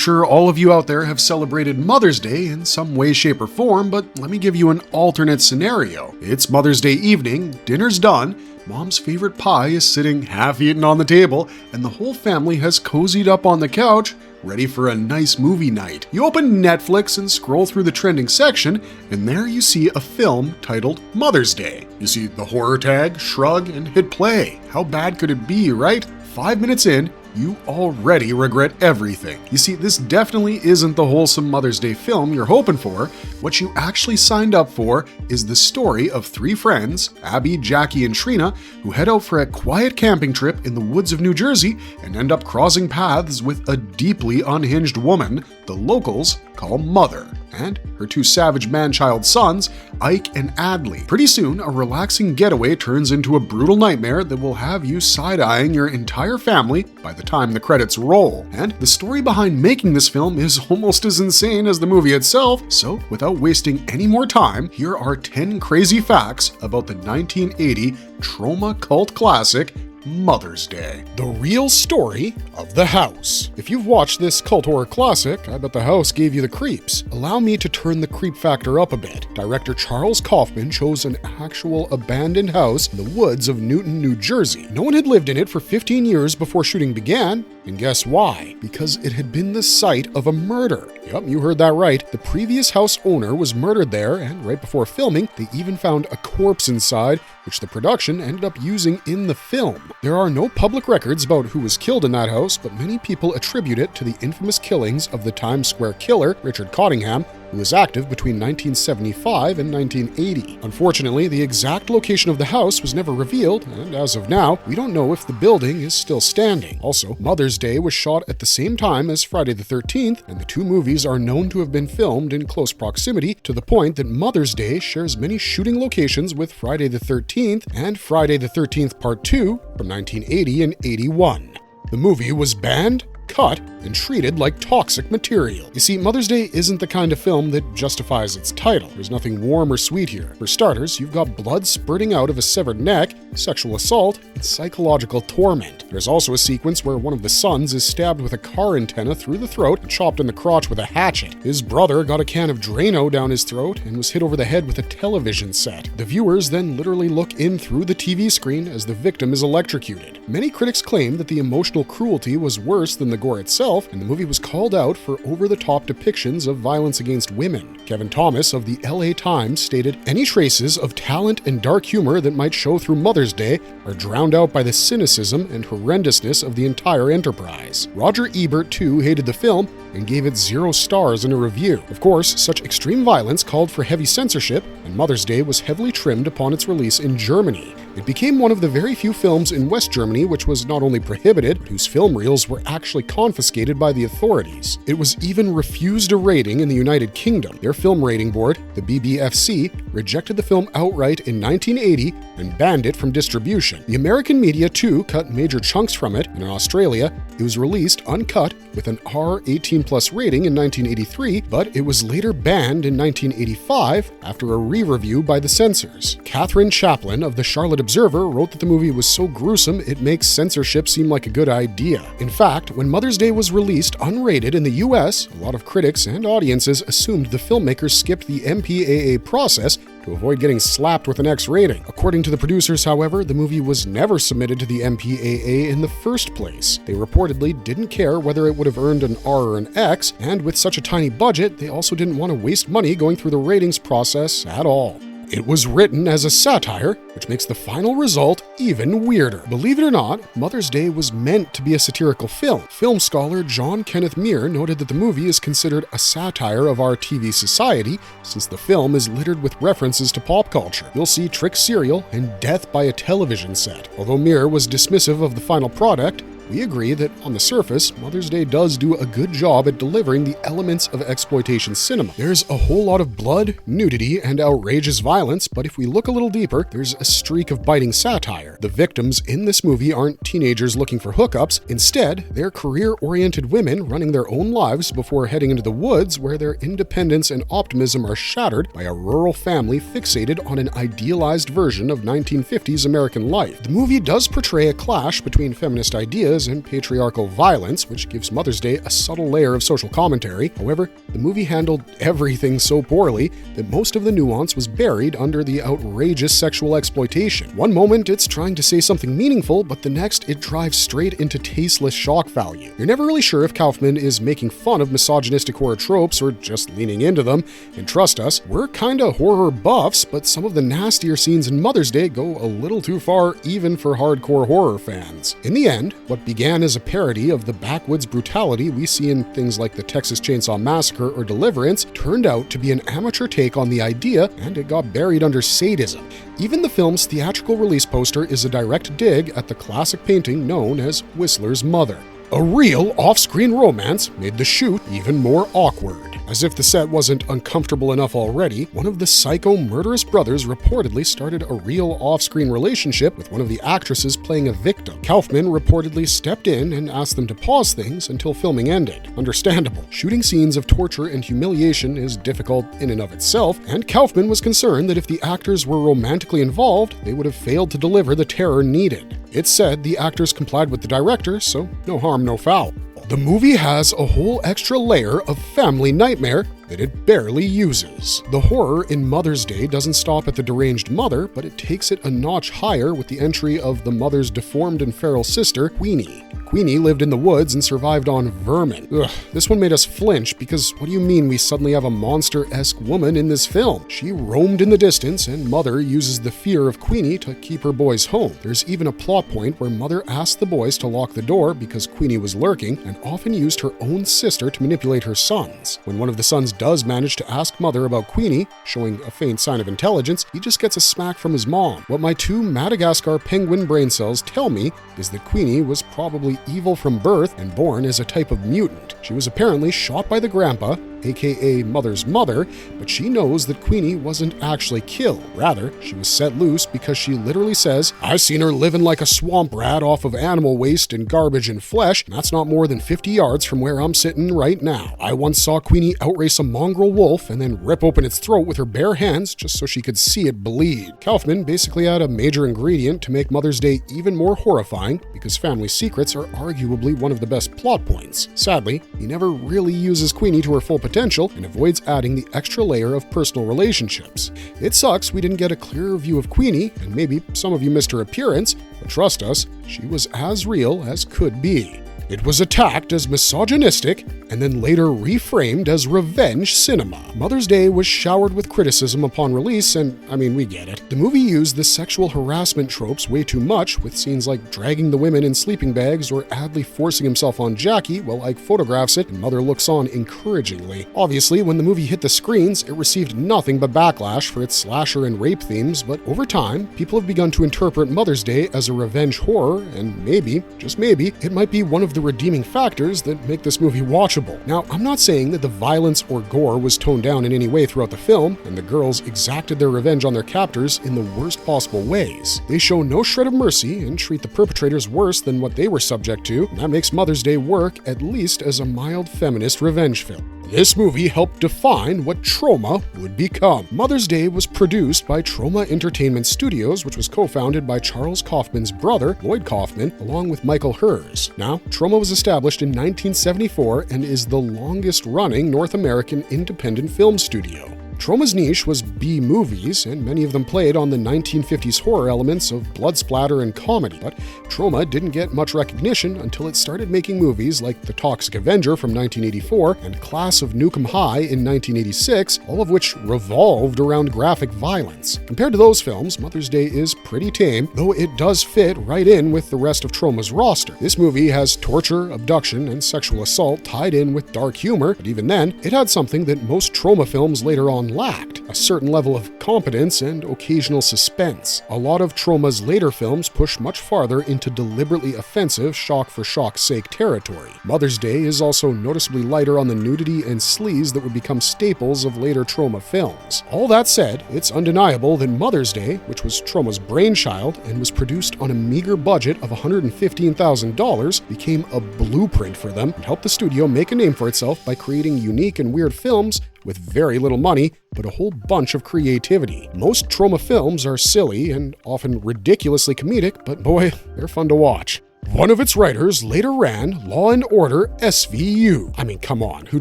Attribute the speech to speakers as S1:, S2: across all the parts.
S1: sure all of you out there have celebrated Mother's Day in some way, shape, or form, but let me give you an alternate scenario. It's Mother's Day evening, dinner's done, Mom's favorite pie is sitting half-eaten on the table, and the whole family has cozied up on the couch, ready for a nice movie night. You open Netflix and scroll through the trending section, and there you see a film titled Mother's Day. You see the horror tag, shrug, and hit play. How bad could it be, right? 5 minutes in, you already regret everything. You see, this definitely isn't the wholesome Mother's Day film you're hoping for. What you actually signed up for is the story of three friends, Abbey, Jackie, and Trina, who head out for a quiet camping trip in the woods of New Jersey and end up crossing paths with a deeply unhinged woman the locals call Mother, and her two savage man-child sons, Ike and Addley. Pretty soon, a relaxing getaway turns into a brutal nightmare that will have you side-eyeing your entire family by the time the credits roll. And the story behind making this film is almost as insane as the movie itself, so without wasting any more time, here are 10 crazy facts about the 1980 Troma cult classic, Mother's Day. The real story of the house. If you've watched this cult horror classic, I bet the house gave you the creeps. Allow me to turn the creep factor up a bit. Director Charles Kaufman chose an actual abandoned house in the woods of Newton, New Jersey. No one had lived in it for 15 years before shooting began, and guess why? Because it had been the site of a murder. Yup, you heard that right. The previous house owner was murdered there, and right before filming, they even found a corpse inside, which the production ended up using in the film. There are no public records about who was killed in that house, but many people attribute it to the infamous killings of the Times Square killer, Richard Cottingham, who was active between 1975 and 1980. Unfortunately, the exact location of the house was never revealed, and as of now, we don't know if the building is still standing. Also, Mother's Day was shot at the same time as Friday the 13th, and the two movies are known to have been filmed in close proximity, to the point that Mother's Day shares many shooting locations with Friday the 13th and Friday the 13th Part 2 from 1980 and 81. The movie was banned, cut, and treated like toxic material. You see, Mother's Day isn't the kind of film that justifies its title. There's nothing warm or sweet here. For starters, you've got blood spurting out of a severed neck, sexual assault, and psychological torment. There's also a sequence where one of the sons is stabbed with a car antenna through the throat and chopped in the crotch with a hatchet. His brother got a can of Drano down his throat and was hit over the head with a television set. The viewers then literally look in through the TV screen as the victim is electrocuted. Many critics claim that the emotional cruelty was worse than the gore itself, and the movie was called out for over-the-top depictions of violence against women. Kevin Thomas of the LA Times stated, "Any traces of talent and dark humor that might show through Mother's Day are drowned out by the cynicism and horrendousness of the entire enterprise." Roger Ebert, too, hated the film and gave it 0 stars in a review. Of course, such extreme violence called for heavy censorship, and Mother's Day was heavily trimmed upon its release in Germany. It became one of the very few films in West Germany which was not only prohibited, but whose film reels were actually confiscated by the authorities. It was even refused a rating in the United Kingdom. Their film rating board, the BBFC, rejected the film outright in 1980 and banned it from distribution. The American media, too, cut major chunks from it, and in Australia, it was released uncut with an R18+ rating in 1983, but it was later banned in 1985 after a re-review by the censors. Catherine Chaplin of the Charlotte Observer wrote that the movie was so gruesome it makes censorship seem like a good idea. In fact, when Mother's Day was released unrated in the US, a lot of critics and audiences assumed the filmmakers skipped the MPAA process to avoid getting slapped with an X rating. According to the producers, however, the movie was never submitted to the MPAA in the first place. They reportedly didn't care whether it would have earned an R or an X, and with such a tiny budget, they also didn't want to waste money going through the ratings process at all. It was written as a satire, which makes the final result even weirder. Believe it or not, Mother's Day was meant to be a satirical film. Film scholar John Kenneth Meare noted that the movie is considered a satire of our TV society, since the film is littered with references to pop culture. You'll see trick cereal and death by a television set. Although Meare was dismissive of the final product, we agree that, on the surface, Mother's Day does do a good job at delivering the elements of exploitation cinema. There's a whole lot of blood, nudity, and outrageous violence, but if we look a little deeper, there's a streak of biting satire. The victims in this movie aren't teenagers looking for hookups. Instead, they're career-oriented women running their own lives before heading into the woods where their independence and optimism are shattered by a rural family fixated on an idealized version of 1950s American life. The movie does portray a clash between feminist ideas ideas and patriarchal violence, which gives Mother's Day a subtle layer of social commentary. However, the movie handled everything so poorly that most of the nuance was buried under the outrageous sexual exploitation. One moment it's trying to say something meaningful, but the next it drives straight into tasteless shock value. You're never really sure if Kaufman is making fun of misogynistic horror tropes or just leaning into them, and trust us, we're kinda horror buffs, but some of the nastier scenes in Mother's Day go a little too far even for hardcore horror fans. In the end, what began as a parody of the backwoods brutality we see in things like the Texas Chainsaw Massacre or Deliverance turned out to be an amateur take on the idea, and it got buried under sadism. Even the film's theatrical release poster is a direct dig at the classic painting known as Whistler's Mother. A real off-screen romance made the shoot even more awkward. As if the set wasn't uncomfortable enough already, one of the psycho murderous brothers reportedly started a real off-screen relationship with one of the actresses playing a victim. Kaufman reportedly stepped in and asked them to pause things until filming ended. Understandable. Shooting scenes of torture and humiliation is difficult in and of itself, and Kaufman was concerned that if the actors were romantically involved, they would have failed to deliver the terror needed. It's said the actors complied with the director, so no harm, no foul. The movie has a whole extra layer of family nightmare that it barely uses. The horror in Mother's Day doesn't stop at the deranged mother, but it takes it a notch higher with the entry of the mother's deformed and feral sister, Queenie. Queenie lived in the woods and survived on vermin. Ugh, this one made us flinch because what do you mean we suddenly have a monster-esque woman in this film? She roamed in the distance, and Mother uses the fear of Queenie to keep her boys home. There's even a plot point where Mother asked the boys to lock the door because Queenie was lurking and often used her own sister to manipulate her sons. When one of the sons does manage to ask Mother about Queenie, showing a faint sign of intelligence, he just gets a smack from his mom. What my 2 Madagascar penguin brain cells tell me is that Queenie was probably evil from birth and born as a type of mutant. She was apparently shot by the grandpa, aka Mother's mother, but she knows that Queenie wasn't actually killed. Rather, she was set loose because she literally says, "I seen her living like a swamp rat off of animal waste and garbage and flesh, and that's not more than 50 yards from where I'm sitting right now. I once saw Queenie outrace a mongrel wolf and then rip open its throat with her bare hands just so she could see it bleed." Kaufman basically had a major ingredient to make Mother's Day even more horrifying because family secrets are arguably one of the best plot points. Sadly, he never really uses Queenie to her full potential and avoids adding the extra layer of personal relationships. It sucks we didn't get a clearer view of Queenie, and maybe some of you missed her appearance, but trust us, she was as real as could be. It was attacked as misogynistic and then later reframed as revenge cinema. Mother's Day was showered with criticism upon release, and I mean, we get it. The movie used the sexual harassment tropes way too much, with scenes like dragging the women in sleeping bags or Addley forcing himself on Jackie while Ike photographs it and Mother looks on encouragingly. Obviously, when the movie hit the screens, it received nothing but backlash for its slasher and rape themes, but over time, people have begun to interpret Mother's Day as a revenge horror, and maybe, just maybe, it might be one of the redeeming factors that make this movie watchable. Now, I'm not saying that the violence or gore was toned down in any way throughout the film, and the girls exacted their revenge on their captors in the worst possible ways. They show no shred of mercy and treat the perpetrators worse than what they were subject to, and that makes Mother's Day work at least as a mild feminist revenge film. This movie helped define what Troma would become. Mother's Day was produced by Troma Entertainment Studios, which was co-founded by Charles Kaufman's brother, Lloyd Kaufman, along with Michael Hers. Now, Troma was established in 1974 and is the longest-running North American independent film studio. Troma's niche was B-movies, and many of them played on the 1950s horror elements of blood splatter and comedy, but Troma didn't get much recognition until it started making movies like The Toxic Avenger from 1984 and Class of Nukem High in 1986, all of which revolved around graphic violence. Compared to those films, Mother's Day is pretty tame, though it does fit right in with the rest of Troma's roster. This movie has torture, abduction, and sexual assault tied in with dark humor, but even then, it had something that most Troma films later on lacked: a certain level of competence and occasional suspense. A lot of Troma's later films push much farther into deliberately offensive shock-for-shock's sake territory. Mother's Day is also noticeably lighter on the nudity and sleaze that would become staples of later Troma films. All that said, it's undeniable that Mother's Day, which was Troma's brainchild and was produced on a meager budget of $115,000, became a blueprint for them and helped the studio make a name for itself by creating unique and weird films with very little money, but a whole bunch of creativity. Most Troma films are silly and often ridiculously comedic, but boy, they're fun to watch. One of its writers later ran Law and Order SVU. I mean, come on, who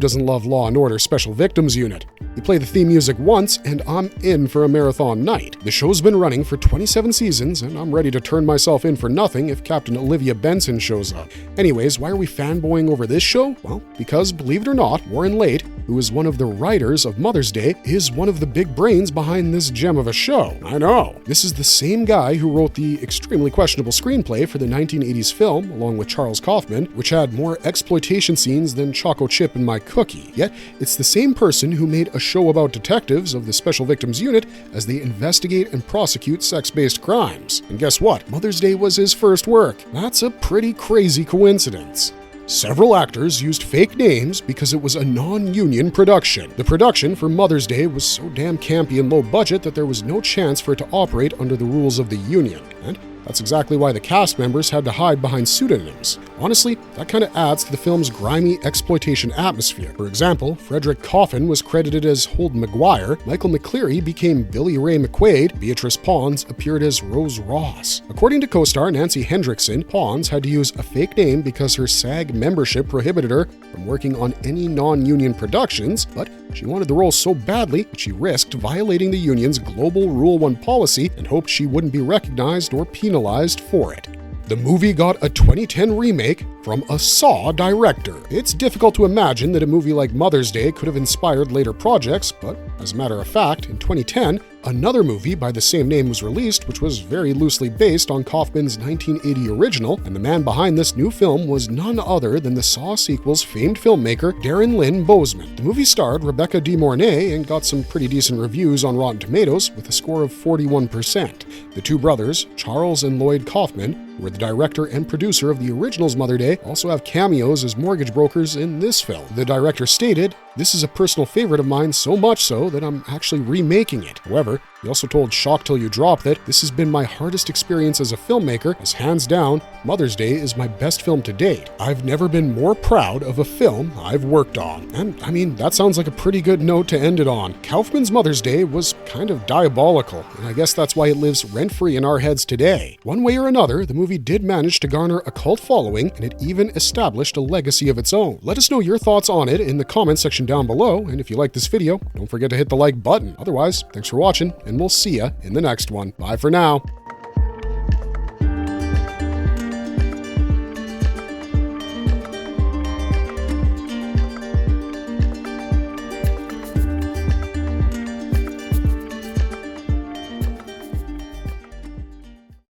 S1: doesn't love Law and Order Special Victims Unit? You play the theme music once, and I'm in for a marathon night. The show's been running for 27 seasons, and I'm ready to turn myself in for nothing if Captain Olivia Benson shows up. Anyways, why are we fanboying over this show? Well, because, believe it or not, Warren Leight, who is one of the writers of Mother's Day, is one of the big brains behind this gem of a show. I know. This is the same guy who wrote the extremely questionable screenplay for the 1980s film, along with Charles Kaufman, which had more exploitation scenes than Choco Chip in My Cookie. Yet, it's the same person who made a show about detectives of the Special Victims Unit as they investigate and prosecute sex-based crimes. And guess what? Mother's Day was his first work. That's a pretty crazy coincidence. Several actors used fake names because it was a non-union production. The production for Mother's Day was so damn campy and low budget that there was no chance for it to operate under the rules of the union. And that's exactly why the cast members had to hide behind pseudonyms. Honestly, that kind of adds to the film's grimy exploitation atmosphere. For example, Frederick Coffin was credited as Holden McGuire, Michael McCleary became Billy Ray McQuaid, Beatrice Pons appeared as Rose Ross. According to co-star Nancy Hendrickson, Pons had to use a fake name because her SAG membership prohibited her from working on any non-union productions, but she wanted the role so badly that she risked violating the union's global Rule 1 policy and hoped she wouldn't be recognized or penalized for it. The movie got a 2010 remake from a Saw director. It's difficult to imagine that a movie like Mother's Day could have inspired later projects, but as a matter of fact, in 2010, another movie by the same name was released, which was very loosely based on Kaufman's 1980 original, and the man behind this new film was none other than the Saw sequel's famed filmmaker, Darren Lynn Bousman. The movie starred Rebecca De Mornay and got some pretty decent reviews on Rotten Tomatoes with a score of 41%. The two brothers, Charles and Lloyd Kaufman, who were the director and producer of the original's Mother Day, also have cameos as mortgage brokers in this film. The director stated, "This is a personal favorite of mine, so much so that I'm actually remaking it." However, he also told Shock Till You Drop that this has been my hardest experience as a filmmaker, as hands down, Mother's Day is my best film to date. I've never been more proud of a film I've worked on. And I mean, that sounds like a pretty good note to end it on. Kaufman's Mother's Day was kind of diabolical, and I guess that's why it lives rent-free in our heads today. One way or another, the movie did manage to garner a cult following, and it even established a legacy of its own. Let us know your thoughts on it in the comment section down below, and if you like this video, don't forget to hit the like button. Otherwise, thanks for watching, and we'll see ya in the next one. Bye for now.